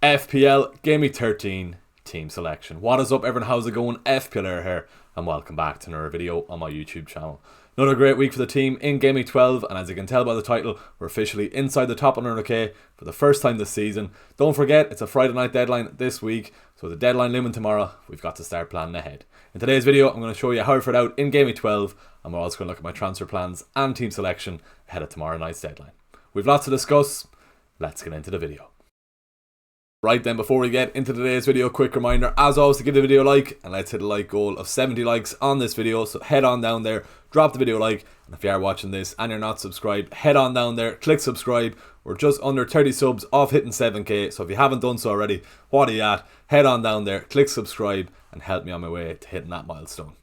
FPL Gameweek 13 team selection. What is up everyone, how's it going? FPL here and welcome back to another video on my YouTube channel. Another great week for the team in Gameweek 12, and as you can tell by the title, we're officially inside the top 100k for the first time this season. Don't forget, it's a Friday night deadline this week, so the deadline looming tomorrow, we've got to start planning ahead. In today's video, I'm going to show you how I fared out in Gameweek 12, and we're also going to look at my transfer plans and team selection ahead of tomorrow night's deadline. We've lots to discuss, let's get into the video. Right then, before we get into today's video, quick reminder as always to give the video a like, and let's hit a like goal of 70 likes on this video. So head on down there, drop the video a like, and if you are watching this and you're not subscribed, head on down there, click subscribe. We're just under 30 subs off hitting 7k, so if you haven't done so already, what are you at? Head on down there, click subscribe, and help me on my way to hitting that milestone.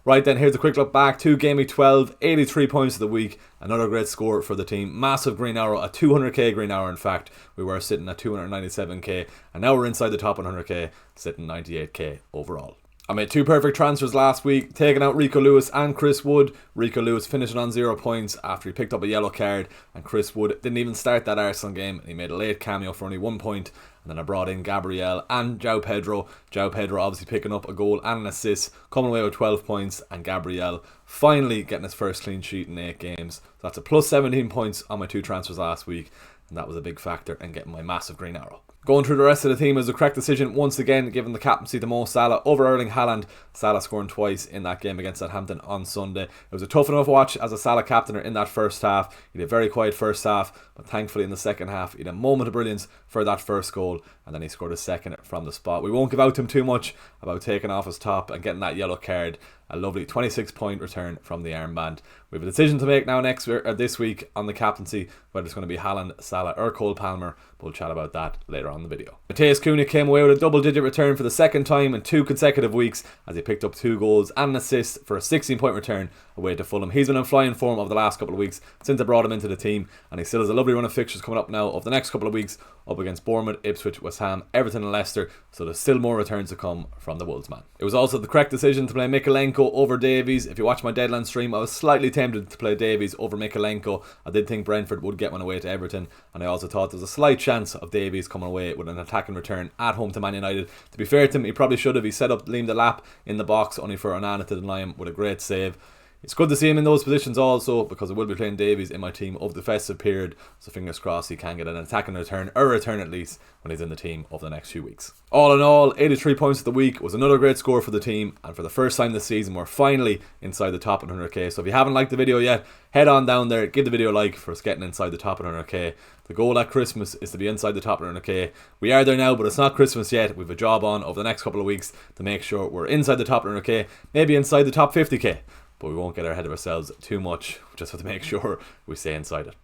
Right then, here's a quick look back to Gameweek 12, 83 points of the week, another great score for the team, massive green arrow, a 200k green arrow in fact, we were sitting at 297k, and now we're inside the top 100k, sitting 98k overall. I made two perfect transfers last week, taking out Rico Lewis and Chris Wood. Rico Lewis finishing on 0 points after he picked up a yellow card, and Chris Wood didn't even start that Arsenal game, and he made a late cameo for only 1 point. And then I brought in Gabriel and João Pedro. João Pedro obviously picking up a goal and an assist, coming away with 12 points, and Gabriel finally getting his first clean sheet in 8 games. So that's a plus 17 points on my two transfers last week, and that was a big factor in getting my massive green arrow. Going through the rest of the team is the correct decision once again, giving the captaincy to Mo Salah over Erling Haaland. Salah scoring twice in that game against Southampton on Sunday. It was a tough enough watch as a Salah captainer in that first half. He had a very quiet first half, but thankfully in the second half he had a moment of brilliance for that first goal, and then he scored a second from the spot. We won't give out to him too much about taking off his top and getting that yellow card. A lovely 26 point return from the armband. We have a decision to make now this week on the captaincy, whether it's going to be Haaland, Salah or Cole Palmer. We'll chat about that later on in the video. Matheus Cunha came away with a double-digit return for the second time in 2 consecutive weeks as he picked up 2 goals and an assist for a 16-point return away to Fulham. He's been in flying form over the last couple of weeks since I brought him into the team, and he still has a lovely run of fixtures coming up now over the next couple of weeks, up against Bournemouth, Ipswich, West Ham, Everton and Leicester, so there's still more returns to come from the Wolves man. It was also the correct decision to play Mykolenko over Davies. If you watch my deadline stream, I was slightly tempted to play Davies over Mykolenko. I did think Brentford would get one away to Everton, and I also thought there was a slight chance of Davies coming away with an attacking return at home to Man United. To be fair to him, he probably should have. He set up Liam Delap in the box only for Onana to deny him with a great save. It's good to see him in those positions also, because I will be playing Davies in my team over the festive period, so fingers crossed he can get an attacking return, or a return at least, when he's in the team over the next few weeks. All in all, 83 points of the week was another great score for the team, and for the first time this season we're finally inside the top 100k. So if you haven't liked the video yet, head on down there, give the video a like for us getting inside the top 100k. The goal at Christmas is to be inside the top 100k. We are there now, but it's not Christmas yet. We have a job on over the next couple of weeks to make sure we're inside the top 100k, maybe inside the top 50k. But we won't get ahead of ourselves too much. We just have to make sure we stay inside it.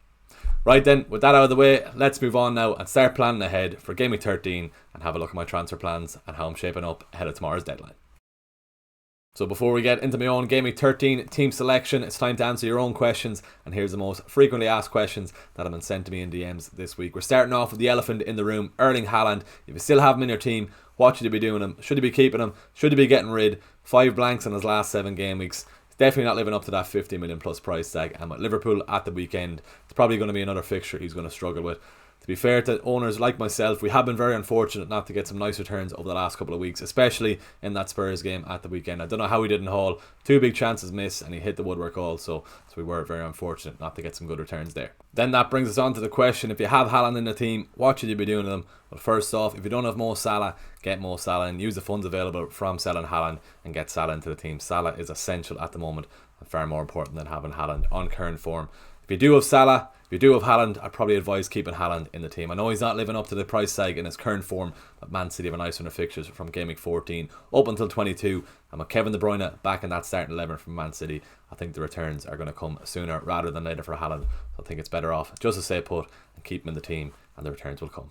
Right then, with that out of the way, let's move on now and start planning ahead for Gameweek 13 and have a look at my transfer plans and how I'm shaping up ahead of tomorrow's deadline. So before we get into my own Gameweek 13 team selection, it's time to answer your own questions, and here's the most frequently asked questions that have been sent to me in DMs this week. We're starting off with the elephant in the room, Erling Haaland. If you still have him in your team, what should you be doing him? Should you be keeping him? Should you be getting rid? 5 blanks in his last 7 game weeks. Definitely not living up to that 50 million plus price tag, and with Liverpool at the weekend, it's probably going to be another fixture he's going to struggle with. To be fair to owners like myself, we have been very unfortunate not to get some nice returns over the last couple of weeks, especially in that Spurs game at the weekend. I don't know how he did in Hall. 2 big chances missed and he hit the woodwork also, so we were very unfortunate not to get some good returns there. Then that brings us on to the question, if you have Haaland in the team, what should you be doing to them? Well, first off, if you don't have Mo Salah, get Mo Salah and use the funds available from selling Haaland and get Salah into the team. Salah is essential at the moment and far more important than having Haaland on current form. If you do have Salah, if you do have Haaland, I'd probably advise keeping Haaland in the team. I know he's not living up to the price tag in his current form, but Man City have a nice run of fixtures from Gameweek 14 up until 22. And with Kevin De Bruyne back in that starting 11 from Man City, I think the returns are going to come sooner rather than later for Haaland. So I think it's better off just to stay put and keep him in the team, and the returns will come.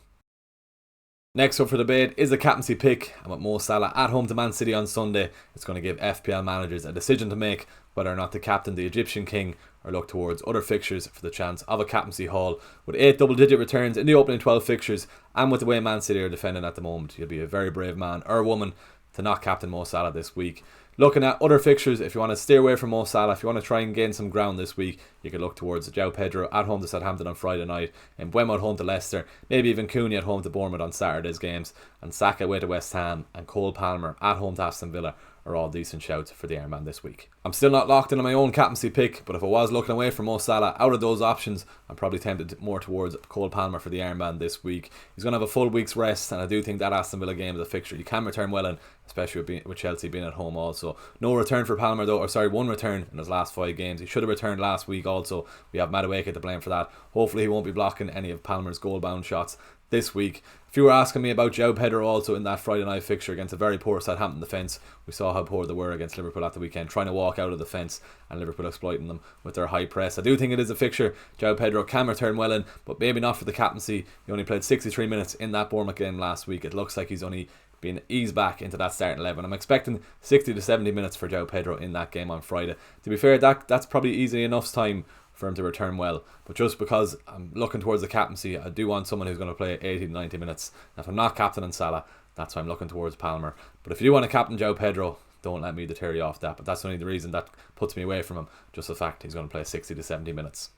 Next up for debate is the captaincy pick, and with Mo Salah at home to Man City on Sunday, it's going to give FPL managers a decision to make whether or not to captain the Egyptian King or look towards other fixtures for the chance of a captaincy haul. With 8 double-digit returns in the opening 12 fixtures, and with the way Man City are defending at the moment, you'll be a very brave man or woman to not captain Mo Salah this week. Looking at other fixtures, if you want to steer away from Mo Salah, if you want to try and gain some ground this week, you could look towards João Pedro at home to Southampton on Friday night, and Mbeumo at home to Leicester, maybe even Cooney at home to Bournemouth on Saturday's games, and Saka away to West Ham, and Cole Palmer at home to Aston Villa are all decent shouts for the Ironman this week. I'm still not locked in on my own captaincy pick, but if I was looking away from Mo Salah, out of those options, I'm probably tempted more towards Cole Palmer for the Ironman this week. He's going to have a full week's rest, and I do think that Aston Villa game is a fixture you can return well in, especially with Chelsea being at home also. No return for Palmer though, one return in his last 5 games. He should have returned last week also. We have Madueke to blame for that. Hopefully he won't be blocking any of Palmer's goal-bound shots this week. If you were asking me about João Pedro also in that Friday night fixture against a very poor Southampton defence, we saw how poor they were against Liverpool at the weekend, trying to walk out of the fence and Liverpool exploiting them with their high press. I do think it is a fixture João Pedro can return well in, but maybe not for the captaincy. He only played 63 minutes in that Bournemouth game last week. It looks like he's only being eased back into that starting 11. I'm expecting 60 to 70 minutes for João Pedro in that game on Friday. To be fair, that's probably easy enough time for him to return well, but just because I'm looking towards the captaincy, I do want someone who's going to play 80 to 90 minutes. If I'm not captaining Salah, that's why I'm looking towards Palmer. But if you do want to captain João Pedro, don't let me deter you off that, but that's only the reason that puts me away from him, just the fact he's going to play 60 to 70 minutes.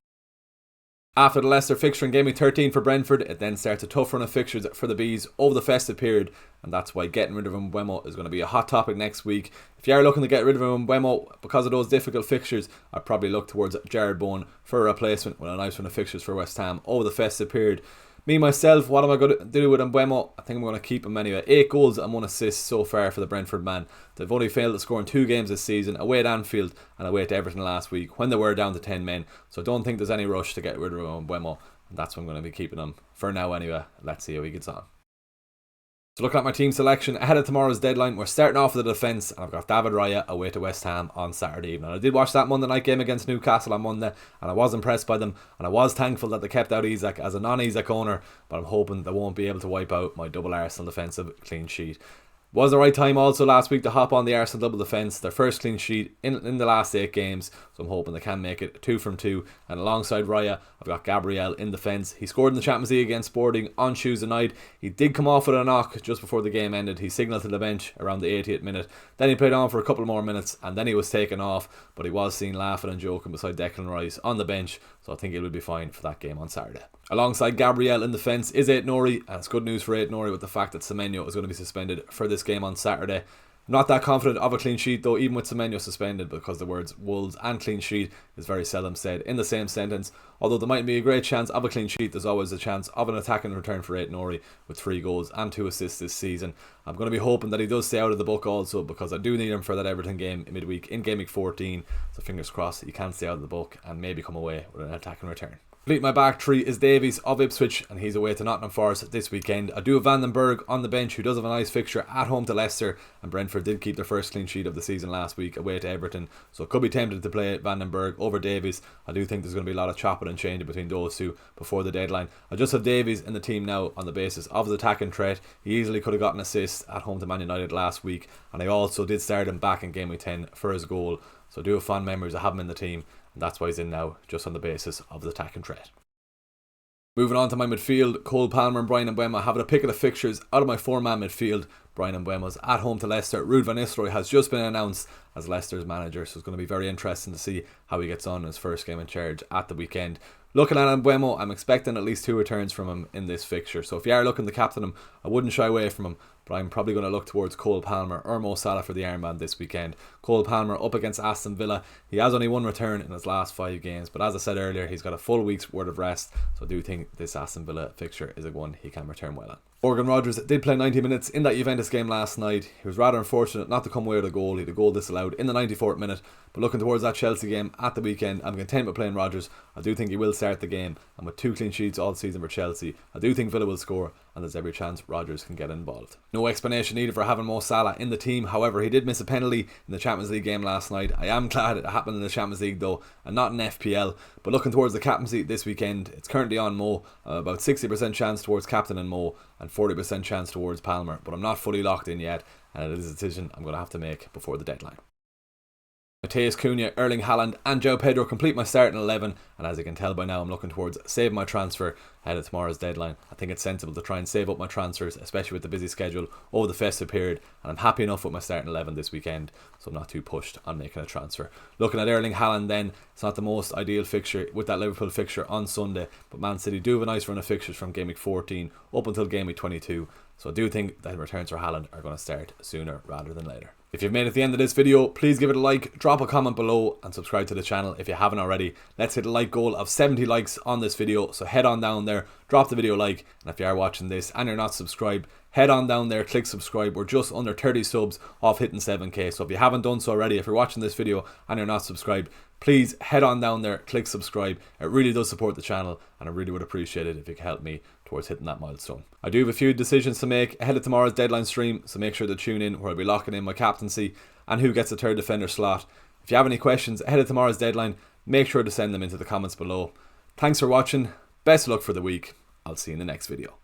After the Leicester fixture in Gameweek 13 for Brentford, it then starts a tough run of fixtures for the Bees over the festive period, and that's why getting rid of Mbeumo is going to be a hot topic next week. If you are looking to get rid of Mbeumo because of those difficult fixtures, I'd probably look towards Jared Bowen for a replacement with a nice run of fixtures for West Ham over the festive period. Me, myself, what am I going to do with Mbeumo? I think I'm going to keep him anyway. 8 goals and 1 assist so far for the Brentford man. They've only failed to score in 2 games this season, away at Anfield and away to Everton last week when they were down to 10 men. So I don't think there's any rush to get rid of Mbeumo, and that's why I'm going to be keeping him for now anyway. Let's see how he gets on. So looking at my team selection ahead of tomorrow's deadline, we're starting off with the defence, and I've got David Raya away to West Ham on Saturday evening. I did watch that Monday night game against Newcastle on Monday, and I was impressed by them, and I was thankful that they kept out Isak as a non-Isak owner, but I'm hoping they won't be able to wipe out my double Arsenal defensive clean sheet. Was the right time also last week to hop on the Arsenal double defence, their first clean sheet in the last 8 games, so I'm hoping they can make it 2 from 2. And alongside Raya, I've got Gabriel in defence. He scored in the Champions League against Sporting on Tuesday night. He did come off with a knock just before the game ended. He signalled to the bench around the 80th minute. Then he played on for a couple more minutes and then he was taken off, but he was seen laughing and joking beside Declan Rice on the bench, so I think he will be fine for that game on Saturday. Alongside Gabriel in defence is Aït-Nouri, and it's good news for Aït-Nouri with the fact that Semenyo is going to be suspended for this game on Saturday. I'm not that confident of a clean sheet though, even with Semenyo suspended, because the words Wolves and clean sheet is very seldom said in the same sentence. Although there might be a great chance of a clean sheet, there's always a chance of an attacking return for Aït-Nouri with 3 goals and 2 assists this season. I'm going to be hoping that he does stay out of the book also, because I do need him for that Everton game in midweek in Gameweek 14, so fingers crossed he can stay out of the book and maybe come away with an attacking return. Complete my back 3 is Davies of Ipswich, and he's away to Nottingham Forest this weekend. I do have Van den Berg on the bench, who does have a nice fixture at home to Leicester, and Brentford did keep their first clean sheet of the season last week away to Everton, so could be tempted to play Van den Berg over Davies. I do think there's going to be a lot of chopping and changing between those two before the deadline. I just have Davies in the team now on the basis of his attacking threat. He easily could have got an assist at home to Man United last week, and I also did start him back in Gameweek 10 for his goal, so I do have fond memories. I have him in the team, and that's why he's in now, just on the basis of the attacking threat. Moving on to my midfield, Cole Palmer and Bryan Mbeumo. Having a pick of the fixtures out of my 4-man midfield, Bryan Mbeumo's at home to Leicester. Ruud van Nistelrooy has just been announced as Leicester's manager, so it's going to be very interesting to see how he gets on in his first game in charge at the weekend. Looking at Mbeumo, I'm expecting at least 2 returns from him in this fixture, so if you are looking to captain him, I wouldn't shy away from him, but I'm probably going to look towards Cole Palmer or Mo Salah for the Ironman this weekend. Cole Palmer up against Aston Villa. He has only 1 return in his last 5 games, but as I said earlier, he's got a full week's worth of rest, so I do think this Aston Villa fixture is a one he can return well at. Morgan Rogers did play 90 minutes in that Juventus game last night. He was rather unfortunate not to come away with a goal. He had a goal disallowed in the 94th minute, but looking towards that Chelsea game at the weekend, I'm content with playing Rogers. I do think he will start the game, and with 2 clean sheets all season for Chelsea, I do think Villa will score, and there's every chance Rogers can get involved. No explanation needed for having Mo Salah in the team. However, he did miss a penalty in the Champions League game last night. I am glad it happened in the Champions League though, and not in FPL. But looking towards the captaincy this weekend, it's currently on Mo. About 60% chance towards captain and Mo, and 40% chance towards Palmer. But I'm not fully locked in yet, and it is a decision I'm going to have to make before the deadline. Matheus Cunha, Erling Haaland and João Pedro complete my starting 11, and as you can tell by now, I'm looking towards saving my transfer ahead of tomorrow's deadline. I think it's sensible to try and save up my transfers, especially with the busy schedule over the festive period, and I'm happy enough with my starting 11 this weekend, so I'm not too pushed on making a transfer. Looking at Erling Haaland then, it's not the most ideal fixture with that Liverpool fixture on Sunday, but Man City do have a nice run of fixtures from Gameweek 14 up until Gameweek 22, so I do think that returns for Haaland are going to start sooner rather than later. If you've made it to the end of this video, please give it a like, drop a comment below and subscribe to the channel if you haven't already. Let's hit a like goal of 70 likes on this video, so head on down there, drop the video a like, and if you are watching this and you're not subscribed, head on down there, click subscribe. We're just under 30 subs off hitting 7k, so if you haven't done so already, if you're watching this video and you're not subscribed, please head on down there, click subscribe. It really does support the channel and I really would appreciate it if you could help me towards hitting that milestone. I do have a few decisions to make ahead of tomorrow's deadline stream, so make sure to tune in where I'll be locking in my captaincy and who gets the third defender slot. If you have any questions ahead of tomorrow's deadline, make sure to send them into the comments below. Thanks for watching, best of luck for the week, I'll see you in the next video.